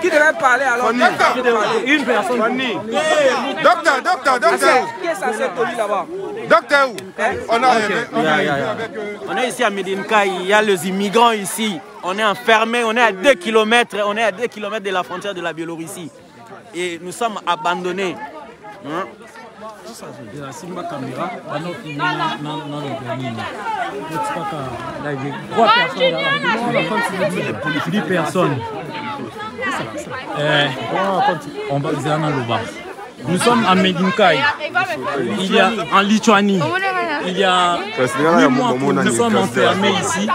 Qui devait parler alors? Une personne. Docteur. Qui est censé être là-bas? Docteur où? On est ici à Medinka, il y a les immigrants ici. On est enfermés, on est à 2 km, de la frontière de la Biélorussie. Et nous sommes abandonnés. Hein? Nous sommes à Medinka, il y a en Lituanie. Il y a 8 mois que nous sommes enfermés ici.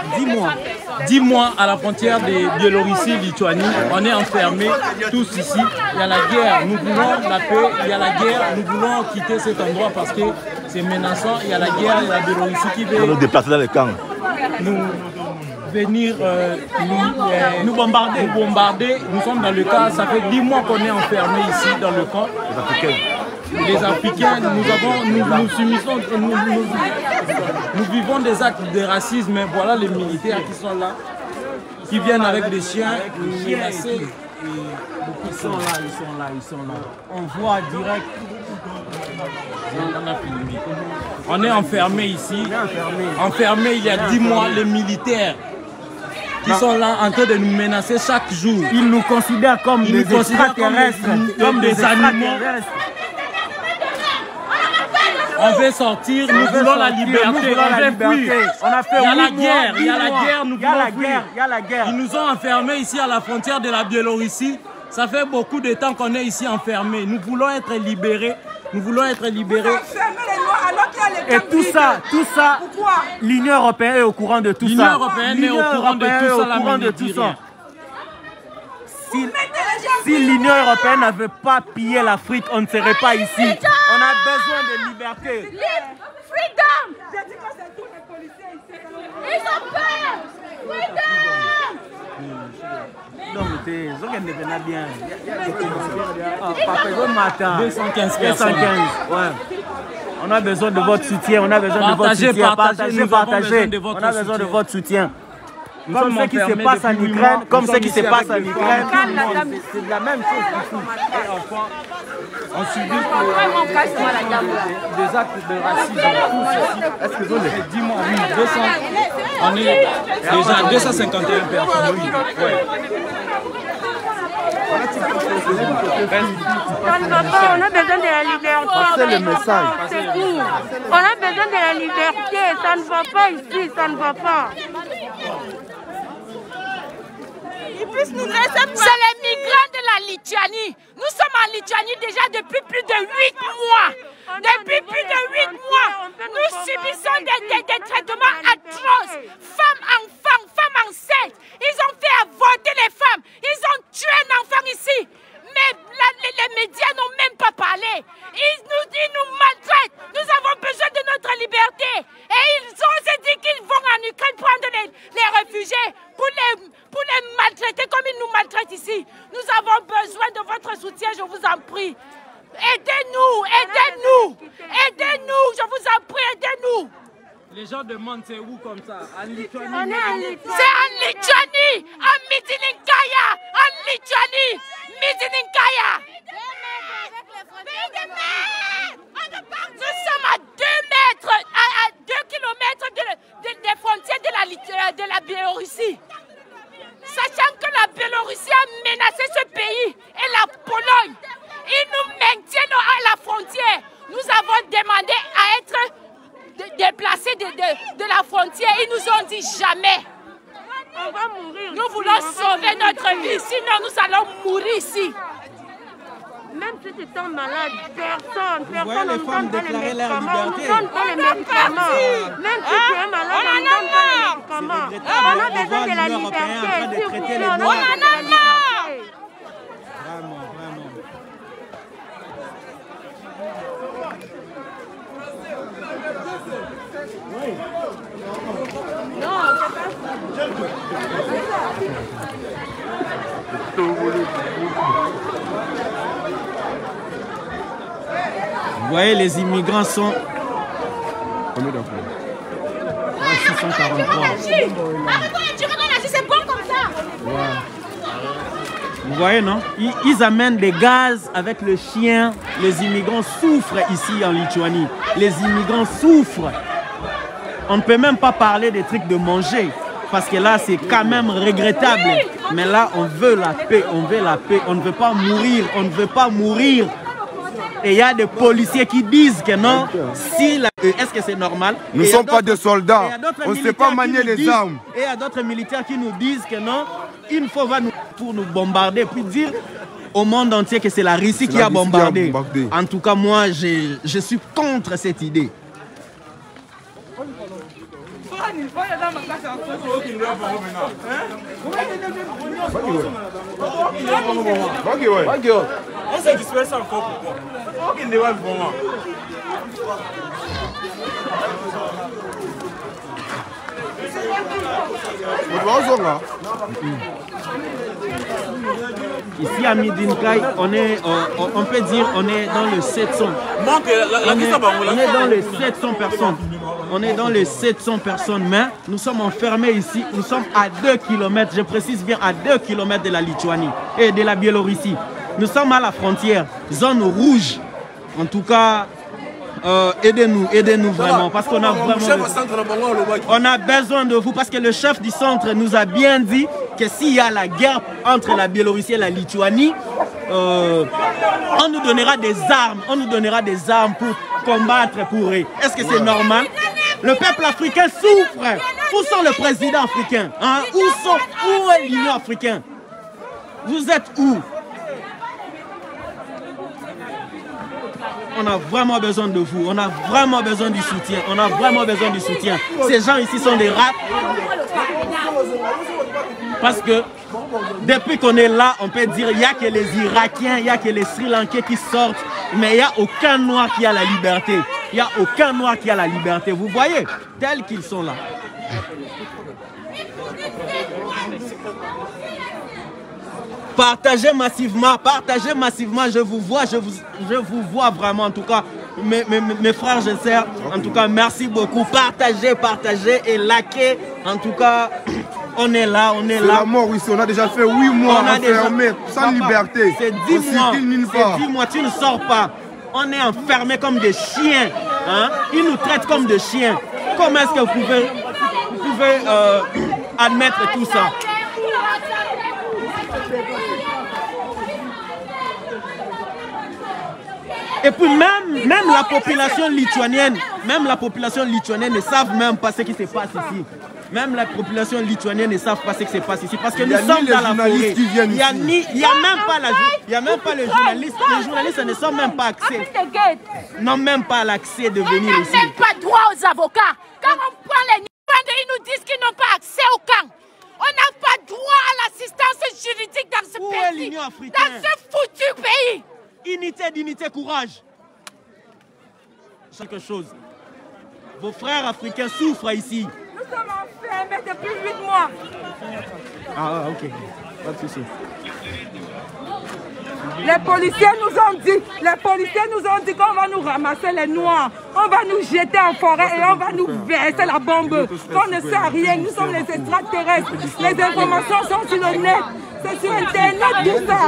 10 mois à la frontière de Biélorussie-Lituanie. On est enfermés tous ici. Il y a la guerre, nous voulons la paix. Il y a la guerre, nous voulons quitter cet endroit parce que c'est menaçant. Il y a la guerre, il y a la Biélorussie qui veut nous déplacer dans les camps. Venir nous bombarder. Nous sommes dans le cas, ça fait 10 mois qu'on est enfermés ici dans le camp. Les Africains, nous subissons, nous vivons des actes de racisme. Voilà les militaires qui sont là, qui viennent avec des chiens, menacés. Ils sont là. On voit direct. On est enfermés ici. Enfermés il y a 10 mois, les militaires qui sont là en train de nous menacer chaque jour. Ils nous considèrent comme des extraterrestres, comme des animaux. On veut sortir, nous voulons la liberté, on veut fuir. Il y a la guerre, nous voulons fuir. Ils nous ont enfermés ici à la frontière de la Biélorussie. Ça fait beaucoup de temps qu'on est ici enfermés. Nous voulons être libérés. Et tout ça, l'Union européenne est au courant de tout ça. L'Union européenne est au courant de tout ça. Si l'Union européenne n'avait pas pillé l'Afrique, on ne serait pas ici. On a besoin de liberté. Freedom! J'ai dit que c'est tous les policiers ici. Ils ont peur! Freedom! Donc, bien. 215 personnes. Ouais. On a besoin de votre soutien. On a besoin de votre soutien. Partagez. On a besoin de votre soutien. Comme ce qui se passe en Ukraine, c'est la même chose ici. Et enfin, on subit des actes de racisme. Est-ce que vous avez 10 mois? Oui, 200. On est déjà 251 personnes. Oui. Ouais. Ça ne va pas, on a besoin de la liberté. C'est le message. On a besoin de la liberté, ça ne va pas ici, ça ne va pas. C'est les migrants de la Lituanie. Nous sommes en Lituanie déjà depuis plus de 8 mois. Depuis plus de 8 mois, nous subissons des traitements atroces. Femmes enceintes. Ils ont fait avorter les femmes. Ils ont tué un enfant ici. Mais les médias n'ont même pas parlé. Ils nous maltraitent. Nous avons besoin de notre liberté. Et ils ont aussi dit qu'ils vont en Ukraine prendre les réfugiés pour les maltraiter comme ils nous maltraitent ici. Nous avons besoin de votre soutien, je vous en prie. Aidez-nous, je vous en prie, aidez-nous. Les gens demandent c'est où comme ça? En Lituanie. C'est en Lituanie, en Medinka, en Lituanie, Medinka. Nous sommes à 2 mètres, à 2 kilomètres des frontières de la Biélorussie. Sachant que la Biélorussie a menacé ce pays et la Pologne. Ils nous maintiennent à la frontière. Nous avons demandé à être déplacés de la frontière. Ils nous ont dit jamais. On va mourir. Nous voulons sauver notre vie, sinon nous allons mourir ici. Même si tu tombes malade, personne ne donne pas les médicaments. On ne donne pas les médicaments. Même si tu es malade, on ne donne pas les médicaments. On a besoin de la liberté. S'il vous plaît, on a besoin de la liberté. Vous voyez, les immigrants sont... Combien d'enfants? 643. C'est bon comme ça. Vous voyez, non? Ils amènent des gaz avec le chien. Les immigrants souffrent ici en Lituanie. Les immigrants souffrent. On ne peut même pas parler des trucs de manger. Parce que là, c'est quand même regrettable. Mais là, on veut la paix. On veut la paix. On ne veut pas mourir. On ne veut pas mourir. Et il y a des policiers qui disent que non. Si est-ce que c'est normal? Nous ne sommes pas des soldats. On ne sait pas manier les armes. Et il y a d'autres militaires qui nous disent que non. Une fois pour nous bombarder. Puis dire au monde entier que c'est la Russie qui a bombardé. En tout cas, moi, je suis contre cette idée. On s'est dispersé encore pourquoi? Ok, ne va vraiment. Ici à Midinkai, on peut dire on est dans le 700. On est dans les 700 personnes. On est dans les 700 personnes, mais nous sommes enfermés ici. Nous sommes à 2 km, je précise bien à 2 km de la Lituanie et de la Biélorussie. Nous sommes à la frontière, zone rouge. En tout cas, aidez-nous vraiment, parce qu'on a vraiment on a besoin de vous, parce que le chef du centre nous a bien dit que s'il y a la guerre entre la Biélorussie et la Lituanie, on nous donnera des armes, pour combattre pour eux. Est-ce que c'est normal? Le peuple africain souffre. Où sont les présidents africains, hein? Où est l'Union africaine? Vous êtes où? On a vraiment besoin de vous, on a vraiment besoin du soutien, Ces gens ici sont des rats. Parce que depuis qu'on est là, on peut dire qu'il n'y a que les Irakiens, il n'y a que les Sri Lankais qui sortent, mais il n'y a aucun noir qui a la liberté. Il n'y a aucun noir qui a la liberté. Vous voyez, tels qu'ils sont là. Partagez massivement, je vous vois vraiment, en tout cas, mes frères et sœurs, en tout cas, merci beaucoup, partagez et likez, en tout cas, on est là. C'est la mort ici, on a déjà fait 8 mois enfermés, sans liberté. C'est 10 mois, tu ne sors pas, on est enfermés comme des chiens, hein? Ils nous traitent comme des chiens. Comment est-ce que vous pouvez admettre tout ça? Et puis même la population lituanienne, ne savent même pas ce qui se passe ici. Même la population lituanienne ne savent pas ce qui se passe ici. Parce que nous sommes dans la forêt. Il n'y a même pas les journalistes. Les journalistes ne sont même pas accès. N'ont même pas l'accès de venir ici. On n'a même pas droit aux avocats. Quand on prend les Nigériens, ils nous disent qu'ils n'ont pas accès au camp. On n'a pas droit à l'assistance juridique dans ce pays. Où est l'Union africaine? Dans ce foutu pays. Unité, dignité, courage. Quelque chose. Vos frères africains souffrent ici. Nous sommes enfermés depuis 8 mois. Ah, ok. Pas de souci. Les policiers nous ont dit qu'on va nous ramasser les noirs, on va nous jeter en forêt et on va nous verser la bombe. On ne sait rien, nous sommes les extraterrestres. Les informations sont sur le net, c'est sur Internet tout ça.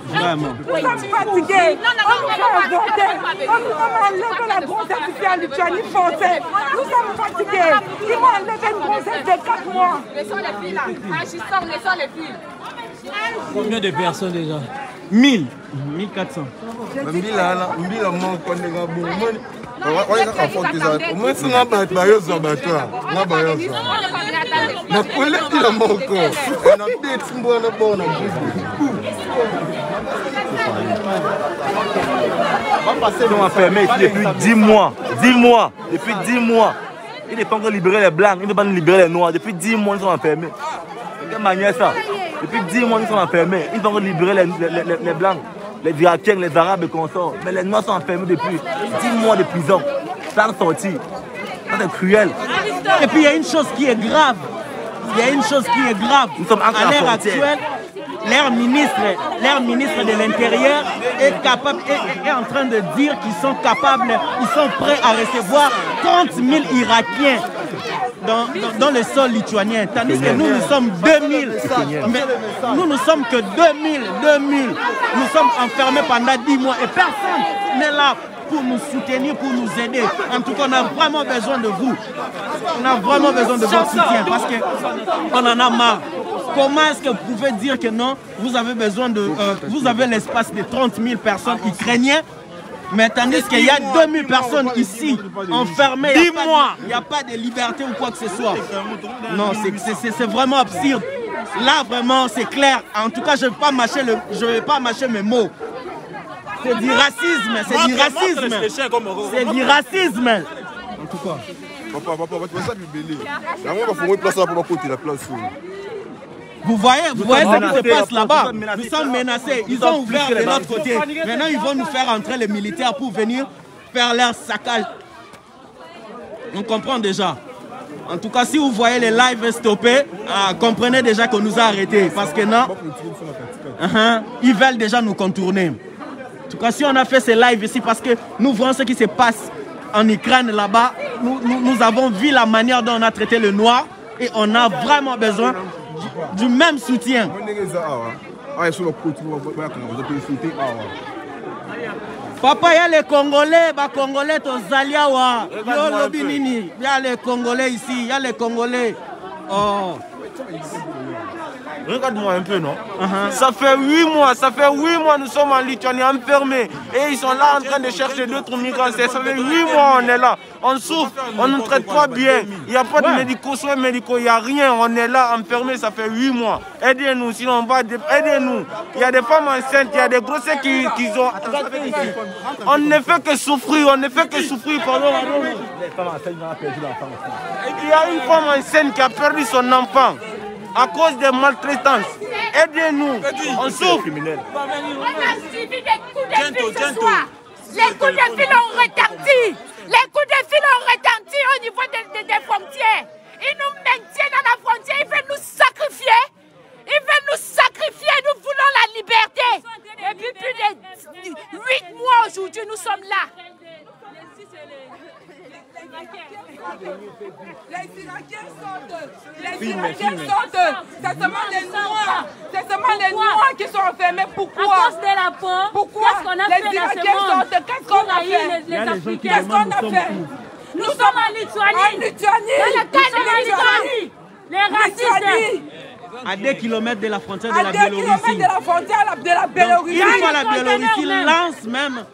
Vraiment. Nous sommes fatigués, on nous fait avorter, on nous a enlevé la grossesse ici en Lituanie forcée. Nous sommes fatigués, ils m'ont enlevé une grossesse de 4 mois. Laissons les filles là, agissons, laissons les filles. Combien de personnes déjà? 1000, 1400. Nous enfermés ici depuis 10 mois. 10 mois. Depuis 10 mois. Ils ne peuvent pas libérer les blancs, ils ne peuvent pas libérer les noirs. Depuis 10 mois, ils sont enfermés. De quelle manière ça? Depuis 10 mois, ils sont enfermés. Ils vont libérer les blancs, les Irakiens, les Arabes et consorts. Mais les noirs sont enfermés depuis 10 mois de prison. Sans sortir. C'est cruel. Et puis il y a une chose qui est grave. Nous sommes à l'heure actuelle. Leur ministre de l'Intérieur est en train de dire qu'ils sont capables, ils sont prêts à recevoir 30 000 Irakiens. dans le sol lituanien, tandis que nous, nous sommes 2000. Mais nous sommes que 2000. Nous sommes enfermés pendant 10 mois et personne n'est là pour nous soutenir, pour nous aider. En tout cas, on a vraiment besoin de vous. On a vraiment besoin de votre soutien parce qu'on en a marre. Comment est-ce que vous pouvez dire que non, vous avez besoin de... vous avez l'espace de 30 000 personnes ukrainiennes, mais tandis qu'il y a 2000 personnes ici, enfermées, il n'y a pas de liberté ou quoi que ce soit. Non, c'est vraiment absurde. Là, vraiment, c'est clair. En tout cas, je ne vais pas mâcher mes mots. C'est du racisme, c'est du racisme. C'est du racisme. En tout cas. Papa, tu vas ça libérer. Là, on va faire une place là pour ma côté, la place. Vous voyez ce qui se passe là-bas. Nous sommes menacés. Ils ont ouvert de l'autre côté. Maintenant, ils vont nous faire entrer les militaires pour venir faire leur saccage. On comprend déjà. En tout cas, si vous voyez les lives stoppés, comprenez déjà qu'on nous a arrêtés. Parce que non, ils veulent déjà nous contourner. En tout cas, si on a fait ces lives ici, parce que nous voyons ce qui se passe en Ukraine là-bas, nous avons vu la manière dont on a traité le noir et on a vraiment besoin du même soutien. Papa, il y a les Congolais, les Congolais, il y a les Congolais ici, il y a les Congolais. Oh. Regarde-moi un peu, non? Ça fait 8 mois, nous sommes en Lituanie enfermés. Et ils sont là en train de chercher d'autres migrants. Ça fait 8 mois, on est là. On souffre, on ne nous traite pas bien. Il n'y a pas de médicaux, soins médicaux, il n'y a rien. On est là enfermés, ça fait 8 mois. Aidez-nous, sinon on va... Aidez-nous. Il y a des femmes enceintes, il y a des grossesses qui ont... On ne fait que souffrir, pardon. Il y a une femme enceinte qui a perdu son enfant à cause des maltraitances. Aidez-nous, on souffre. On a suivi des coups de fil ce soir. Les coups de fil ont retenti. Les coups de fil ont retenti au niveau des frontières. Ils nous maintiennent à la frontière, ils veulent nous sacrifier. Nous voulons la liberté. Depuis plus de 8 mois aujourd'hui, nous sommes là. Les Irakiens sortent. C'est seulement les Noirs. C'est seulement les Noirs qui sont enfermés. Pourquoi? À cause de la peau. Pourquoi? Les Irakiens sortent. Qu'est-ce qu'on a fait? Qu'est-ce qu'on a fait? Nous sommes en Lituanie. En Lituanie. Les racistes. À 2 km de la frontière de la Biélorussie. À 2 km de la frontière de la Biélorussie. Une fois la Biélorussie lance même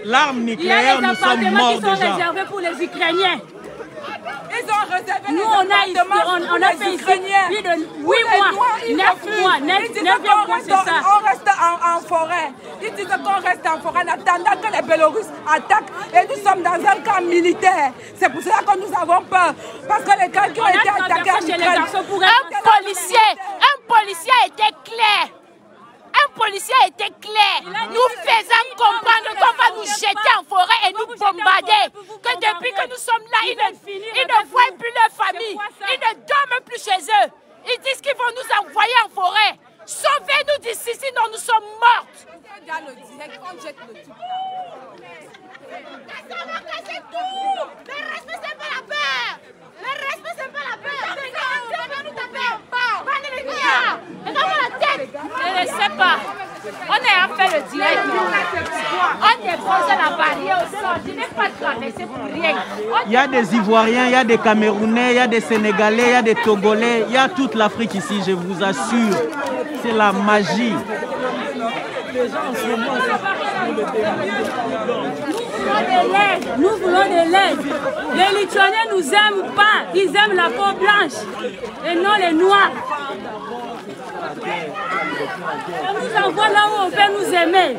l'arme nucléaire, nous sommes morts déjà. Il y a des appartements qui sont réservés pour les Ukrainiens. Ils ont réservé nous, on a fait ici plus de 8 mois, 9 mois, c'est ça. On reste en forêt. Ils disent qu'on reste en forêt en attendant que les Biélorusses attaquent. Et nous sommes dans un camp militaire. C'est pour cela que nous avons peur. Parce que les camps qui ont été attaqués en Ukraine... Un policier a été clair. Nous faisons comprendre qu'on va nous jeter en forêt et nous bombarder. Que depuis que nous sommes là, ils ne voient plus leur famille. Ils ne dorment plus chez eux. Ils disent qu'ils vont nous envoyer en forêt. Sauvez-nous d'ici, sinon nous sommes mortes. On va casser tout. Le reste, c'est pas la peur. Je ne sais pas. On a fait le direct. On dépose la barrière au sol. Je n'ai pas traversé pour rien. Il y a des Ivoiriens, il y a des Camerounais, il y a des Sénégalais, il y a des Togolais. Il y a toute l'Afrique ici, je vous assure. C'est la magie. Nous voulons de l'aide. Les Lituaniens ne nous aiment pas. Ils aiment la peau blanche et non les noirs. On nous envoie là où on peut nous aimer.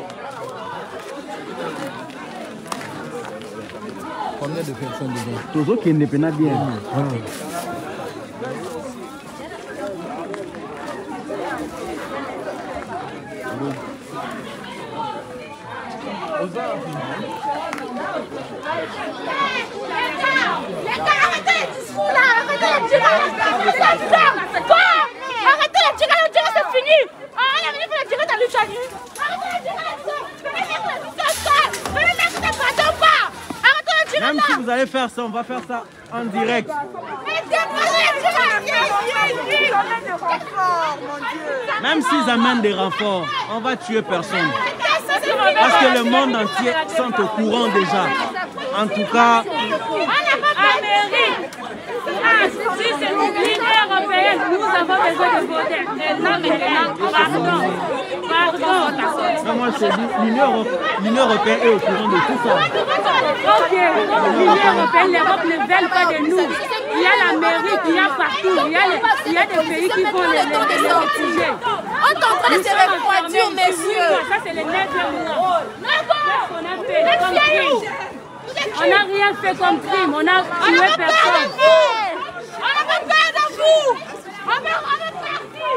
Combien de personnes dedans? Toujours qui ne peuvent pas bien. Les gars, arrêtez les discours là, arrêtez les tirs, c'est fini. On est venu pour les tirer dans le Lituanie. Arrêtez les tirer. Même si vous allez faire ça, on va faire ça en direct. Aidez Même s'ils amènent des renforts, on va tuer personne. Parce que le monde entier sont au courant déjà. En tout cas... Amérique, si c'est l'Union européenne, nous avons besoin de voter. Et non, pardon. Non, moi je te dis, l'Union européenne est au courant de tout ça. Ok, l'Union européenne, l'Europe ne veulent pas de nous. Il y a l'Amérique, il y a partout, il y a des pays qui vont les réfugiés. On est en train de se refroidir, messieurs. Ça, c'est les 9e mois. On n'a rien fait comme crime, on a tué personne. On n'a pas peur de vous. On est parti.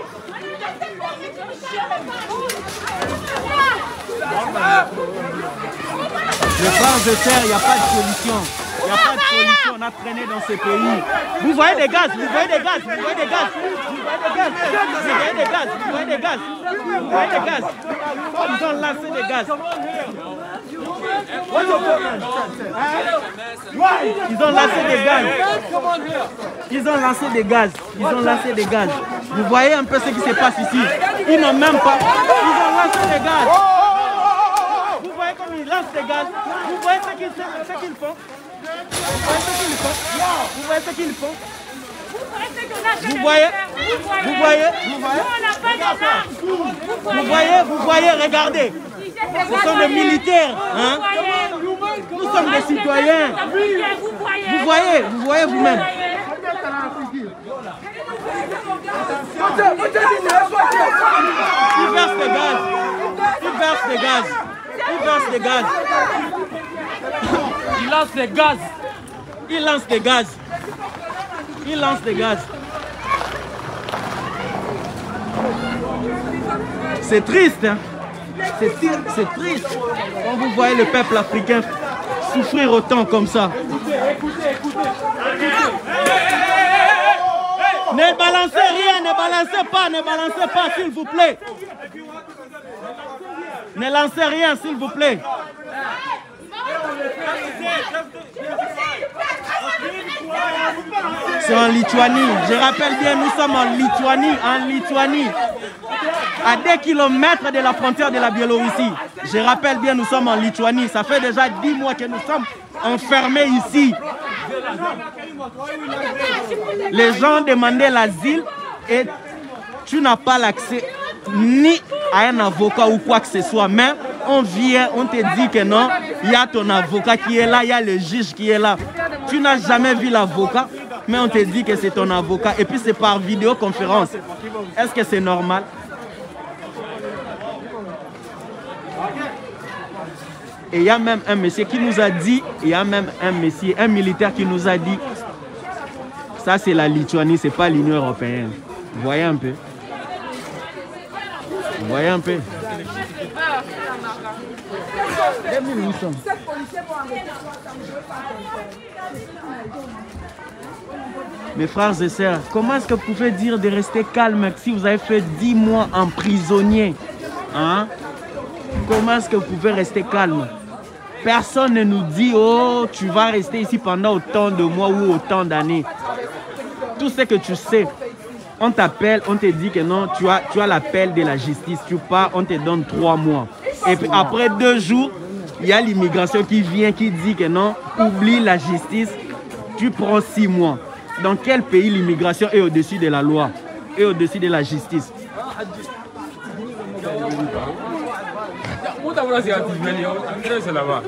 Les frères de terre, il n'y a pas de solution. Il n'y a pas de solution, on a traîné dans ces pays. Vous voyez des gaz, vous voyez des gaz, vous voyez des gaz, vous voyez des gaz, vous voyez des gaz, vous voyez des gaz. Ils ont lancé des gaz. Ils ont lancé des gaz. Ils ont lancé des gaz. Ils ont lancé des gaz. Vous voyez un peu ce qui se passe ici. Ils n'ont même pas. Ils ont lancé des gaz. Vous voyez comme ils lancent des gaz. Vous voyez ce qu'ils font. Vous voyez ce qu'ils font. Vous voyez, vous voyez, vous voyez, regardez. Ce sont des militaires, hein? Nous sommes des citoyens. Vous voyez vous-même. Ils versent des gaz. Ils versent des gaz. Ils versent des gaz. Ils lancent des gaz. Ils lancent des gaz. Ils lancent des gaz. C'est triste, hein? C'est triste quand vous voyez le peuple africain souffrir autant comme ça. Ne balancez rien, ne balancez pas, s'il vous plaît. Ne lancez rien, s'il vous plaît. C'est en Lituanie. Je rappelle bien, nous sommes en Lituanie. À 2 kilomètres de la frontière de la Biélorussie. Je rappelle bien, nous sommes en Lituanie. Ça fait déjà 10 mois que nous sommes enfermés ici. Les gens demandaient l'asile et tu n'as pas l'accès ni à un avocat ou quoi que ce soit. Mais on vient, on te dit que non, il y a ton avocat qui est là, il y a le juge qui est là. Tu n'as jamais vu l'avocat, mais on te dit que c'est ton avocat. Et puis c'est par vidéoconférence. Est-ce que c'est normal? Et il y a même un monsieur qui nous a dit, un militaire qui nous a dit, ça c'est la Lituanie, c'est pas l'Union européenne. Vous voyez un peu? Vous voyez un peu? Mes frères et sœurs, comment est-ce que vous pouvez dire de rester calme si vous avez fait 10 mois en prisonnier? Hein? Comment est-ce que vous pouvez rester calme? Personne ne nous dit, oh, tu vas rester ici pendant autant de mois ou autant d'années. Tout ce que tu sais, on t'appelle, on te dit que non, tu as l'appel de la justice. Tu pars, on te donne 3 mois. Et puis après 2 jours, il y a l'immigration qui vient, qui dit que non, oublie la justice, tu prends 6 mois. Dans quel pays l'immigration est au-dessus de la loi, est au-dessus de la justice? C'est là-bas.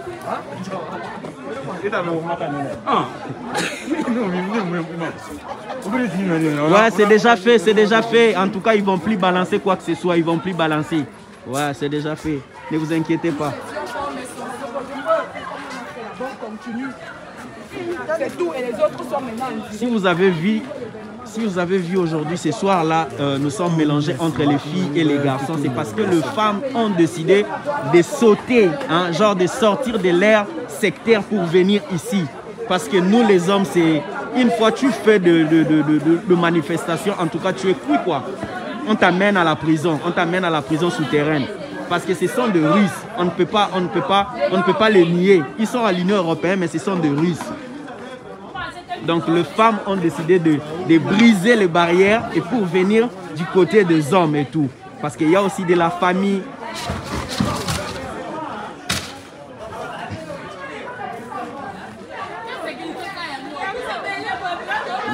Ouais, c'est déjà fait, En tout cas, ils vont plus balancer quoi que ce soit. Ils vont plus balancer. Ouais, c'est déjà fait. Ne vous inquiétez pas. Si vous avez vu aujourd'hui, ce soir-là, nous sommes mélangés entre les filles et les garçons. C'est parce que les femmes ont décidé de sauter, hein, genre de sortir de l'ère sectaire pour venir ici. Parce que nous, les hommes, c'est une fois tu fais de manifestations, en tout cas, tu es cuit, quoi. On t'amène à la prison, souterraine. Parce que ce sont des Russes. On ne peut pas les nier. Ils sont à l'Union européenne, mais ce sont des Russes. Donc les femmes ont décidé de briser les barrières et pour venir du côté des hommes et tout. Parce qu'il y a aussi de la famille.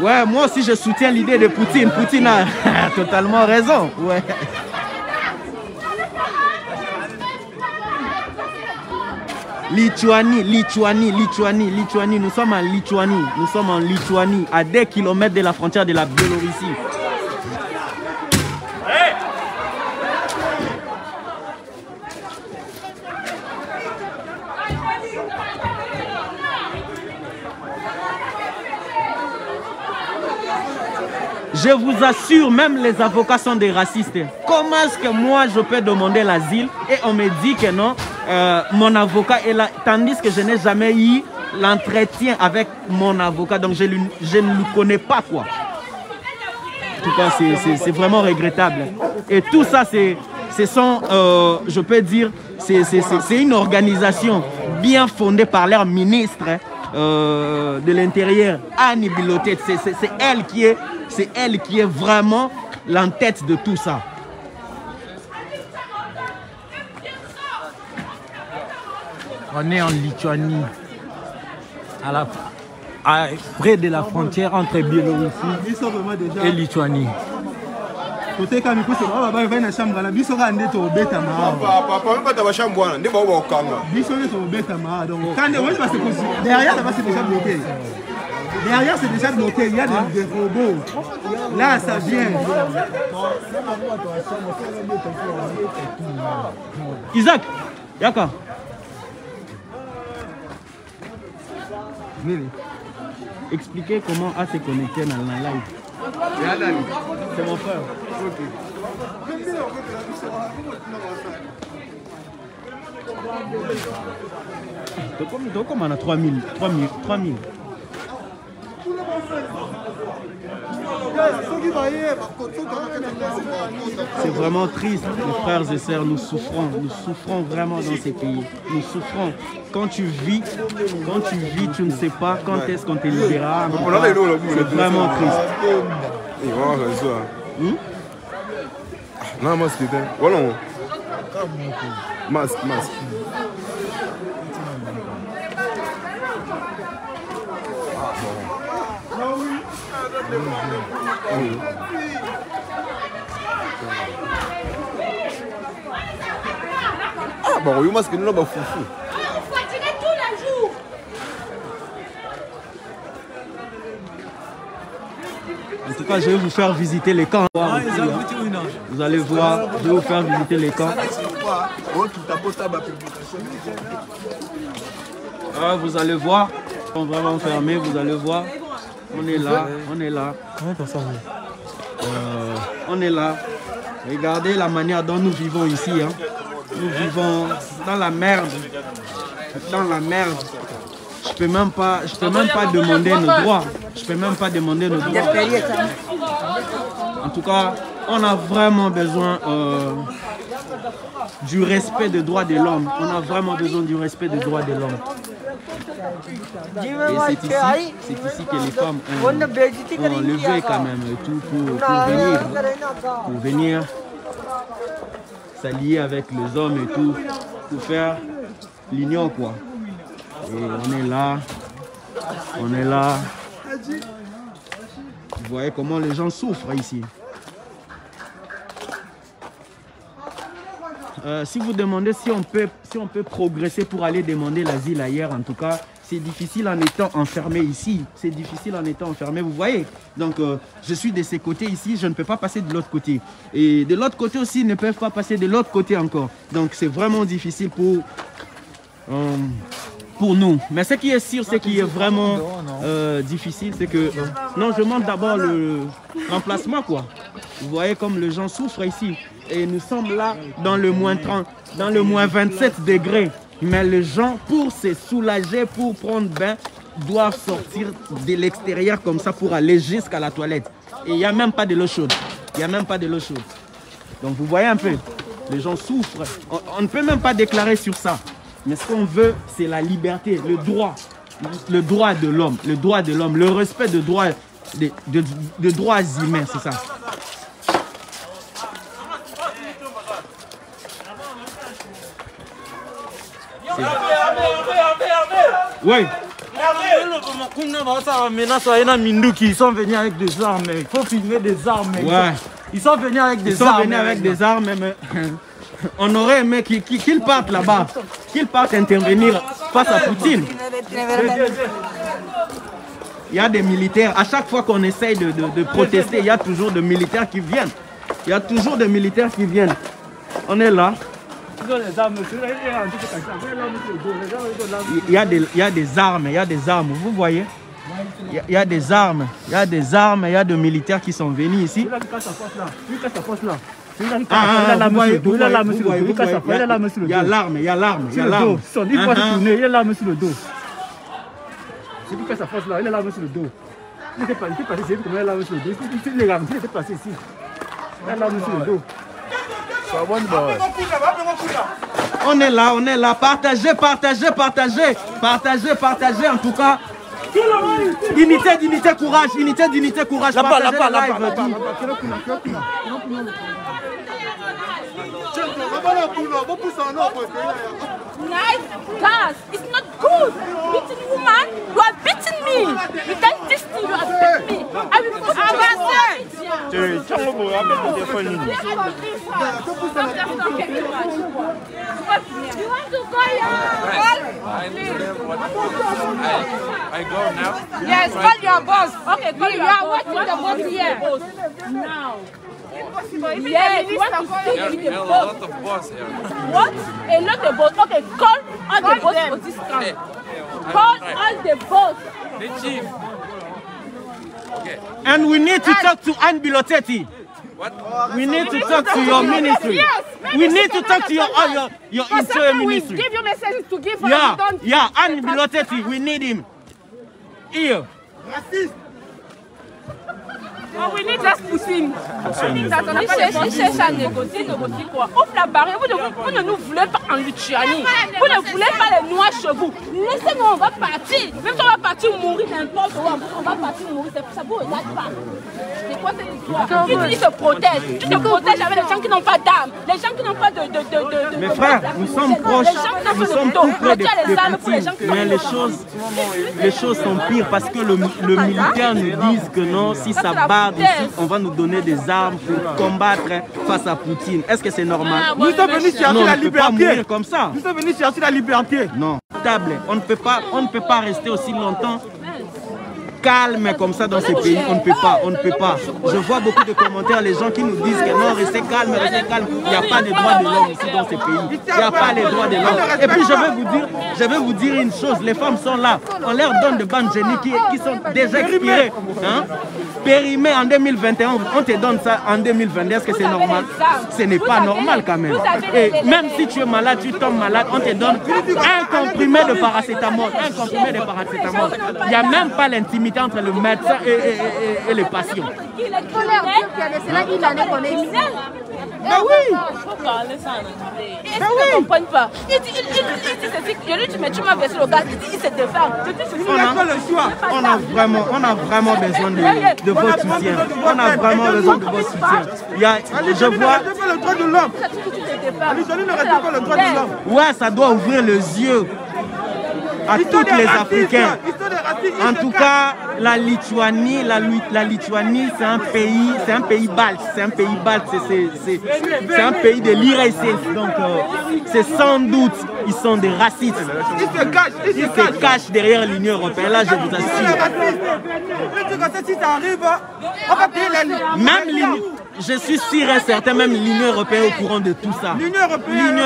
Ouais, moi aussi je soutiens l'idée de Poutine. Poutine a totalement raison. Ouais. Lituanie, nous sommes en Lituanie, à des kilomètres de la frontière de la Biélorussie. Je vous assure, même les avocats sont des racistes. Comment est-ce que moi je peux demander l'asile et on me dit que non, mon avocat est là, tandis que je n'ai jamais eu l'entretien avec mon avocat, donc je ne le connais pas quoi. En tout cas, c'est vraiment regrettable. Et tout ça, je peux dire, c'est une organisation bien fondée par leur ministre de l'Intérieur, Annie Bilotet. C'est elle qui est vraiment l'entête de tout ça. On est en Lituanie, près de la frontière entre Biélorussie et Lituanie. Derrière, c'est déjà bloqué, il y a des robots. Là, ça vient. Isaac, Yaka. Expliquez comment A s'est connecté dans la live. C'est mon frère. Donc, comme on a 3000. C'est vraiment triste, mes frères et sœurs, nous souffrons vraiment dans ces pays, nous souffrons. Quand tu vis, tu ne sais pas quand est-ce qu'on te libérera. C'est vraiment triste. Non, masque, voilà. Masque. Ah bon, oui, masque, nous l'avons foufou. On fatigué tous les jours. En tout cas, je vais vous faire visiter les camps. Vous allez voir, je vais vous faire visiter les camps. Ah, vous allez voir, ils sont vraiment fermés, vous allez voir. On est là. On est là. Regardez la manière dont nous vivons ici. Hein. Nous vivons dans la merde. Je peux même pas demander nos droits. En tout cas, on a vraiment besoin du respect des droits de l'homme. Et c'est ici que les femmes ont levé quand même tout pour venir s'allier avec les hommes et tout, pour faire l'union quoi. Et on est là. Vous voyez comment les gens souffrent ici. Si vous demandez si on peut progresser pour aller demander l'asile ailleurs, en tout cas, c'est difficile en étant enfermé ici. Vous voyez. Donc, je suis de ces côtés ici, je ne peux pas passer de l'autre côté. Et de l'autre côté aussi, ils ne peuvent pas passer de l'autre côté encore. Donc, c'est vraiment difficile pour nous. Mais ce qui est sûr, ce qui est vraiment difficile, c'est que... Non, je montre d'abord l'emplacement, quoi. Vous voyez comme les gens souffrent ici. Et nous sommes là dans le moins 30, dans le moins 27 degrés. Mais les gens, pour se soulager, pour prendre bain, doivent sortir de l'extérieur comme ça pour aller jusqu'à la toilette. Et il n'y a même pas de l'eau chaude. Donc vous voyez un peu, les gens souffrent. On ne peut même pas déclarer sur ça. Mais ce qu'on veut, c'est la liberté, le droit. le droit de l'homme, le respect de droits humains, c'est ça. Oui. Ils sont venus avec des armes. Il faut filmer des armes. Ouais. Ils sont venus avec des armes. Mais on aurait aimé qu'ils partent là-bas, qu'ils partent intervenir face à Poutine. Il y a des militaires, à chaque fois qu'on essaye de protester, il y a toujours des militaires qui viennent. On est là. Il y a des armes, vous voyez. Il y a des armes, il y a des militaires qui sont venus ici. Il y a l'arme. Il est là, monsieur le dos. C'est lui qui a sa force là, il est là, monsieur le dos. Il était passé, c'est lui qui est là, monsieur le dos. Il était passé ici. Il est là, monsieur le dos. On est là, partagez en tout cas. Unité, courage, partagez le live. Knife, gas, it's not good. Beating woman, you are beating me. You done this thing, you have beaten me. I will put you want to go I go now. Yes, call your boss. Okay, call you are watching the boss here. Now. Yes, you want to speak with the boss. A lot of boss here. What? A lot of boss. Okay, call all the boss for this camp. Call all the boss. The chief. Okay. And we need to talk to Anne Biloteti. What? We need to talk to your ministry. We need to talk to your interior ministry. Give you messages to give. Yeah, Anne Biloteti, we need him. Here. Oh, we need just Poutine. Il cherche à négocier quoi? Ouvre la barrière. Vous ne nous voulez pas en Lituanie. Vous ne voulez pas les noirs chez vous. Laissez-nous, on va partir. Même si on va partir mourir n'importe où, on va partir mourir. Ça vous regarde pas. C'est quoi cette histoire? Tu te protèges. Tu te protèges avec les gens qui n'ont pas d'armes. Les gens qui n'ont pas de... Mes frères, nous sommes proches. Nous sommes tout près de Poutine. Mais les choses sont pires parce que le militaire nous dit que non, si ça bat ici, on va nous donner des armes pour combattre face à Poutine. Est-ce que c'est normal? Nous sommes venus chercher la liberté. Comme ça. Nous sommes venus chercher la liberté. Non. On ne peut pas rester aussi longtemps calme comme ça dans ces pays. On ne peut pas. Je vois beaucoup de commentaires, les gens qui nous disent que non, restez calme. Il n'y a pas de droits de l'homme ici dans ces pays. Il n'y a pas les droits de l'homme. Et puis je vais vous dire une chose, les femmes sont là. On leur donne de bandes génies qui sont déjà expirées. Hein? Périmées en 2021, on te donne ça en 2022. Est-ce que c'est normal? Ce n'est pas normal quand même. Et même si tu es malade, tu tombes malade, on te donne un comprimé de paracétamol. Il n'y a même pas l'intimité entre le médecin et les patients. C'est là qu'il en est qu'on est criminel. Mais oui! Ils ne comprennent pas. Il dit ceci. Je lui dis, mais tu m'as versé le gaz. Il se défend. On a vraiment besoin de votre soutien. On a vraiment besoin de votre soutien. Je vois. Le droit de l'homme. L'Italie ne respecte pas le droit de l'homme. Ouais, ça doit ouvrir les yeux à tous les Africains. En tout cas, la Lituanie, c'est un pays balte. C'est un pays de l'IRSS. Donc, c'est sans doute, ils sont des racistes. Ils se cachent derrière l'Union européenne. Là, je vous assure. Si ça arrive, on va payer même je suis sûr et certain, même l'Union européenne est au courant de tout ça. L'Union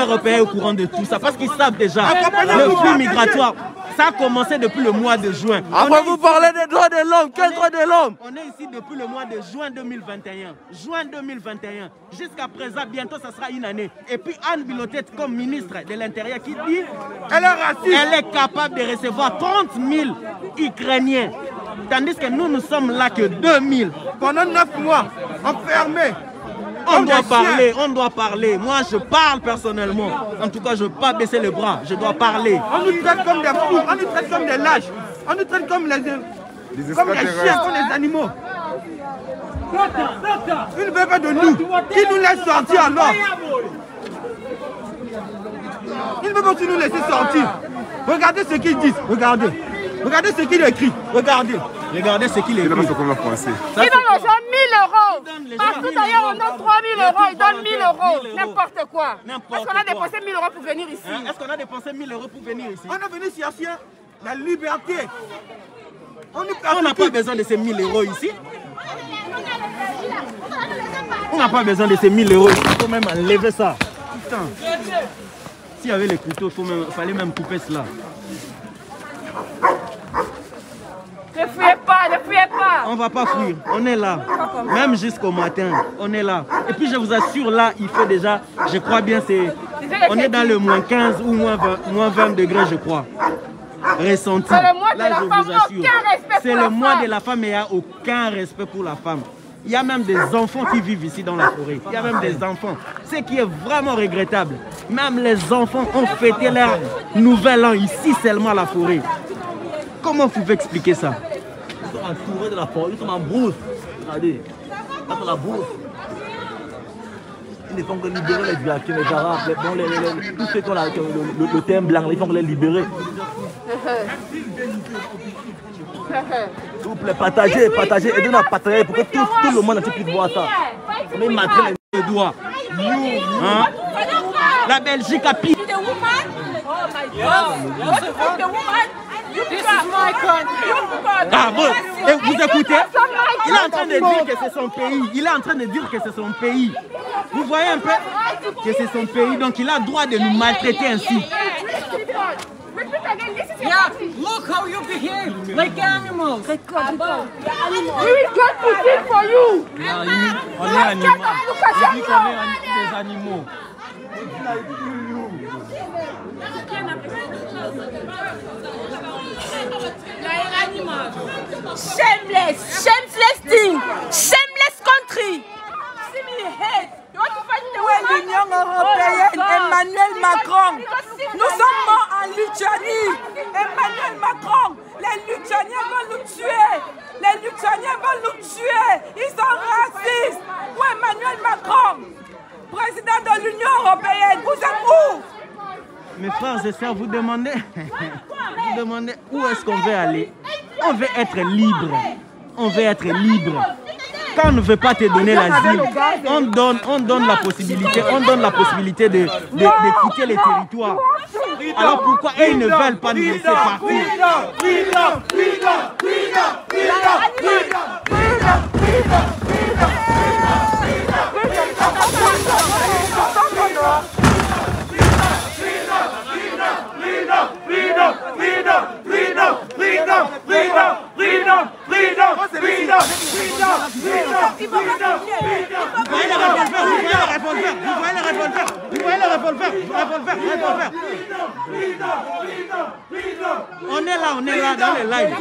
européenne est au courant de tout ça parce qu'ils savent déjà le flux migratoire. Ça a commencé depuis le mois de juin. Après vous parlez des droits de l'homme, quels droits de l'homme? On est ici depuis le mois de juin 2021. Juin 2021. Jusqu'à présent, bientôt, ça sera une année. Et puis Anne Biloteti, comme ministre de l'Intérieur, qui dit elle est capable de recevoir 30 000 Ukrainiens. Tandis que nous sommes là que 2000. Pendant 9 mois, enfermés. On doit parler. Moi, je parle personnellement. En tout cas, je ne veux pas baisser les bras. Je dois parler. On nous traite comme des fous, on nous traite comme des lâches. On nous traite comme les chiens, comme les animaux. Ils ne veulent pas de nous. Qui nous laisse sortir alors? Ils ne veulent pas nous laisser sortir. Regardez ce qu'ils disent. Regardez. Regardez ce qu'il écrit. Regardez. Regardez ce qu'il écrit. Ils donnent aux gens 1000 euros. Partout d'ailleurs, on donne 3000 euros. Ils donnent 1000 euros. N'importe quoi. Est-ce qu'on a dépensé 1000 euros pour venir ici? Est-ce qu'on a dépensé 1000 euros pour venir ici? On est venu chercher la liberté. On n'a pas besoin de ces 1000 euros ici. On n'a pas besoin de ces 1000 euros ici. Il faut même enlever ça. Putain. S'il y avait les couteaux, il fallait même couper cela. Ne fuyez pas, ne fuyez pas. On ne va pas fuir, on est là. Même jusqu'au matin, on est là. Et puis je vous assure, là, il fait déjà, je crois bien, on est dans le moins 15 ou moins 20 degrés, je crois. Ressenti. C'est le mois de là, la je femme, vous assure. aucun respect C'est pour le la mois femme. de la femme et il n'y a aucun respect pour la femme. Il y a même des enfants qui vivent ici dans la forêt. Il y a même des enfants. Ce qui est vraiment regrettable. Même les enfants ont fêté leur nouvel an ici seulement à la forêt. Comment vous pouvez expliquer ça? Ils sont entourés de la forêt, ils sont en brousse. Regardez, là dans la brousse. Ils ne font que libérer les Biakiens, les Arabes, tous ceux qui ont le thème blanc, ils font que les libérer. S'il vous plaît, partagez, aidez-nous à partager pour que tout le monde puisse voir ça. On est matré les doigts. Hein? La Belgique a pire. Ah bon, et vous écoutez? Il est en train de dire que c'est son pays. Il est en train de dire que c'est son pays. Vous voyez un peu que c'est son pays, donc il a le droit de nous maltraiter ainsi. Yeah, look how you behave, like animals. We will get to kill for you. On est animaux. Il dit qu'on est des animaux. Shameless thing, shameless country. Où est l'Union européenne? Emmanuel Macron. Nous sommes morts en Lituanie. Emmanuel Macron. Les Lituaniens vont nous tuer. Les Lituaniens vont nous tuer. Ils sont racistes. Où est Emmanuel Macron? Président de l'Union européenne. Vous êtes où? Mes frères et sœurs, vous demandez où est-ce qu'on veut aller. On veut être libre. On veut être libre. Quand on ne veut pas te donner l'asile, on donne la possibilité de quitter les territoires. Alors pourquoi ils ne veulent pas nous laisser partir? On est là dans les lives.